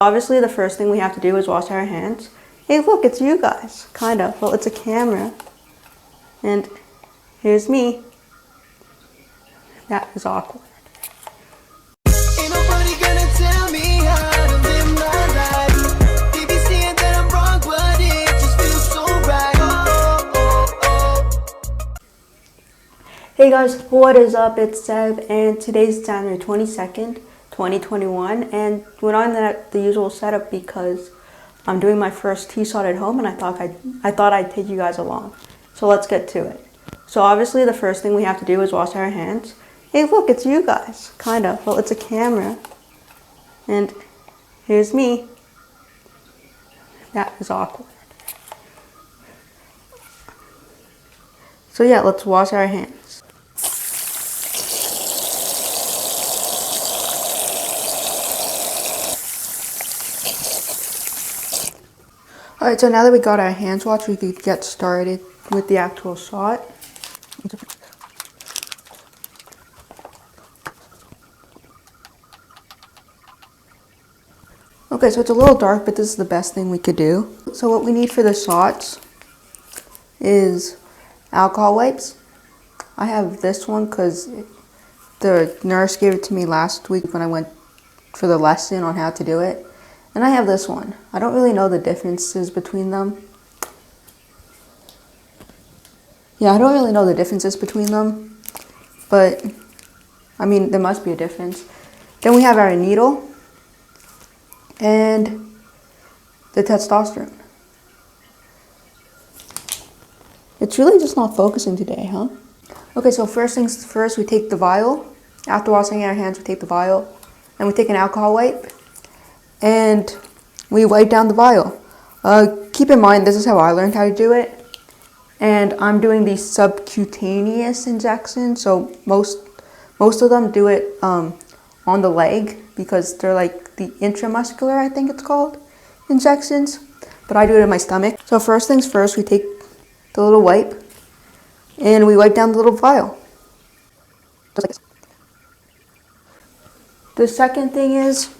Obviously, the first thing we have to do is wash our hands. Hey, look, it's you guys. Kind of. Well, it's a camera. And here's me. That is awkward. Ain't nobody gonna tell me how to live my life. They be saying that I'm wrong, but it just feels so right. Hey guys, what is up? It's Seb, and today's January 22nd, 2021, and we're on the usual setup because I'm doing my first T-shot at home, and I thought I'd take you guys along. So let's get to it. So obviously, the first thing we have to do is wash our hands. Hey, look, it's you guys. Kind of. Well, it's a camera, and here's me. That is awkward. So yeah, let's wash our hands. Alright, so now that we got our hands washed, we could get started with the actual shot. Okay, so it's a little dark, but this is the best thing we could do. So what we need for the shots is alcohol wipes. I have this one because the nurse gave it to me last week when I went for the lesson on how to do it. And I have this one. I don't really know the differences between them. Yeah, I don't really know the differences between them. But, I mean, there must be a difference. Then we have our needle and the testosterone. It's really just not focusing today, huh? Okay, so first things first, we take the vial. After washing our hands, we take the vial. And we take an alcohol wipe. And we wipe down the vial. Keep in mind, this is how I learned how to do it. And I'm doing the subcutaneous injection. So most of them do it on the leg because they're like the intramuscular, I think it's called, injections. But I do it in my stomach. So first things first, we take the little wipe and we wipe down the little vial. Just like this. The second thing is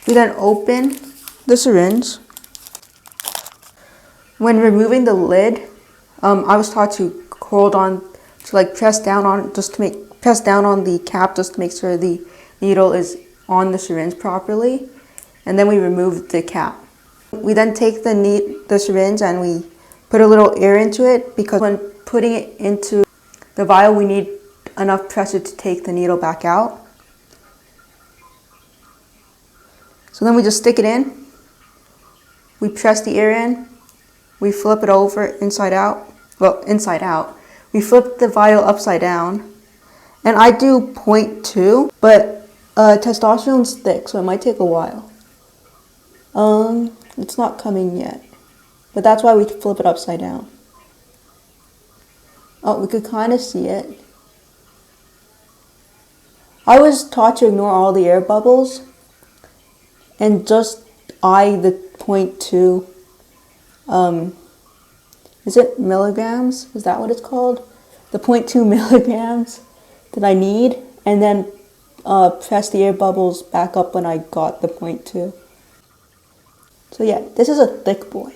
we then open the syringe. When removing the lid, I was taught to hold on, to like press down on the cap just to make sure the needle is on the syringe properly. And then we remove the cap. We then take the syringe and we put a little air into it because when putting it into the vial, we need enough pressure to take the needle back out. So then we just stick it in, we press the air in, we flip it over inside out. We flip the vial upside down, and I do 0.2, but testosterone's thick, so it might take a while. It's not coming yet, but that's why we flip it upside down. Oh, we could kind of see it. I was taught to ignore all the air bubbles and just eye the 0.2, is it milligrams? Is that what it's called? The 0.2 milligrams that I need, and then press the air bubbles back up when I got the 0.2. So yeah, this is a thick boy.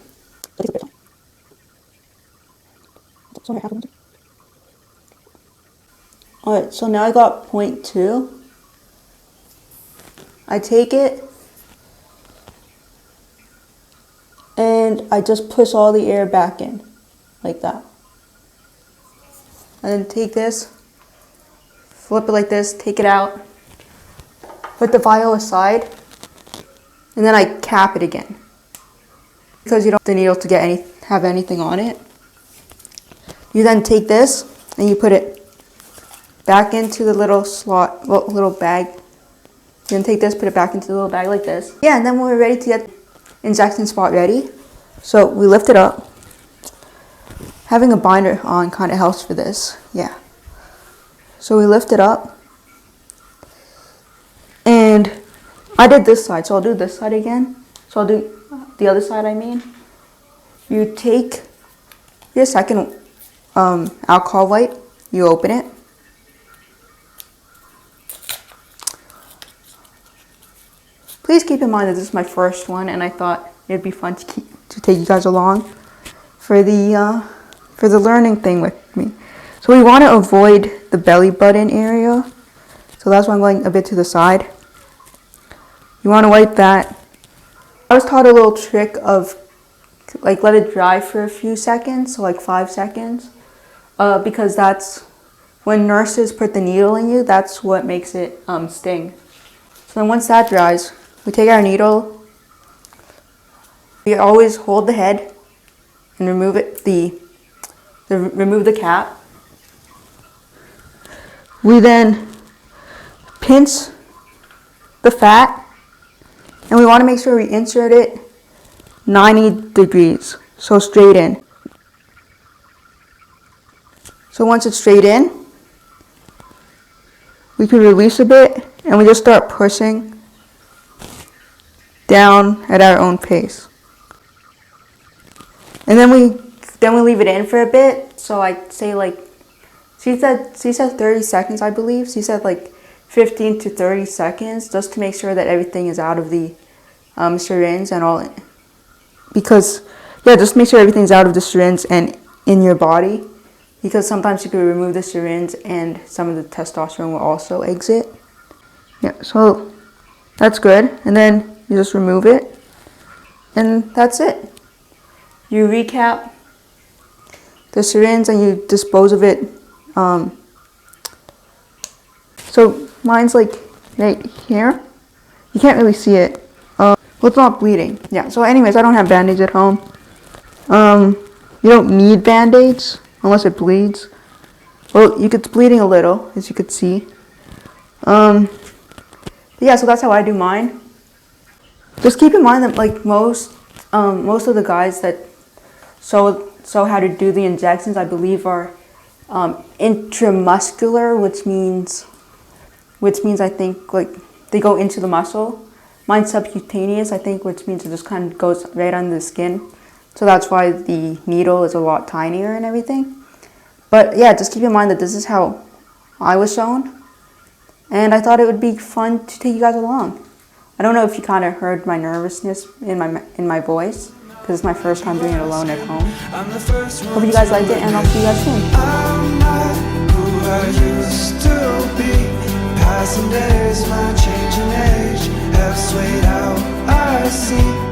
Alright, so now I got 0.2. I take it and I just push all the air back in, like that. And then take this, flip it like this, take it out, put the vial aside, and then I cap it again. Because you don't want the needle to have anything on it. You then take this and you put it back into the little slot, little bag. You then take this, put it back into the little bag like this. Yeah, and then when we're ready to get injection spot ready, so we lift it up. Having a binder on kind of helps for this, yeah. So we lift it up, and I did this side, so I'll do this side again. So I'll do the other side, I mean. You take your second alcohol wipe, you open it. please keep in mind that this is my first one, and I thought it'd be fun to take you guys along for the learning thing with me. So we want to avoid the belly button area, so that's why I'm going a bit to the side. You want to wipe that. I was taught a little trick of like let it dry for a few seconds, so like 5 seconds, because that's when nurses put the needle in you, that's what makes it sting. So then once that dries, we take our needle, we always hold the head and remove it, remove the cap. We then pinch the fat, and we want to make sure we insert it 90 degrees, so straight in. So once it's straight in, we can release a bit, and we just start pushing down at our own pace. And then we leave it in for a bit. So I say like, she said 30 seconds, I believe. She said like 15 to 30 seconds, just to make sure that everything is out of the syringe and all. Because, yeah, just make sure everything's out of the syringe and in your body. Because sometimes you could remove the syringe and some of the testosterone will also exit. Yeah, so that's good. And then you just remove it. And that's it. You recap the syringe and you dispose of it. So mine's like right here. You can't really see it. Well, it's not bleeding. Yeah, so anyways, I don't have Band-Aids at home. You don't need Band-Aids unless it bleeds. Well, it's bleeding a little, as you could see. Yeah, so that's how I do mine. Just keep in mind that like most of the guys that show how to do the injections, I believe, are intramuscular, which means I think like they go into the muscle. Mine's subcutaneous, I think, which means it just kind of goes right under the skin. So that's why the needle is a lot tinier and everything. But yeah, just keep in mind that this is how I was shown. And I thought it would be fun to take you guys along. I don't know if you kind of heard my nervousness in my voice, because it's my first time doing it alone at home. Hope you guys liked it, and I'll see you guys soon. I'm not who I used to be. Passing days, my changing age have swayed out. I see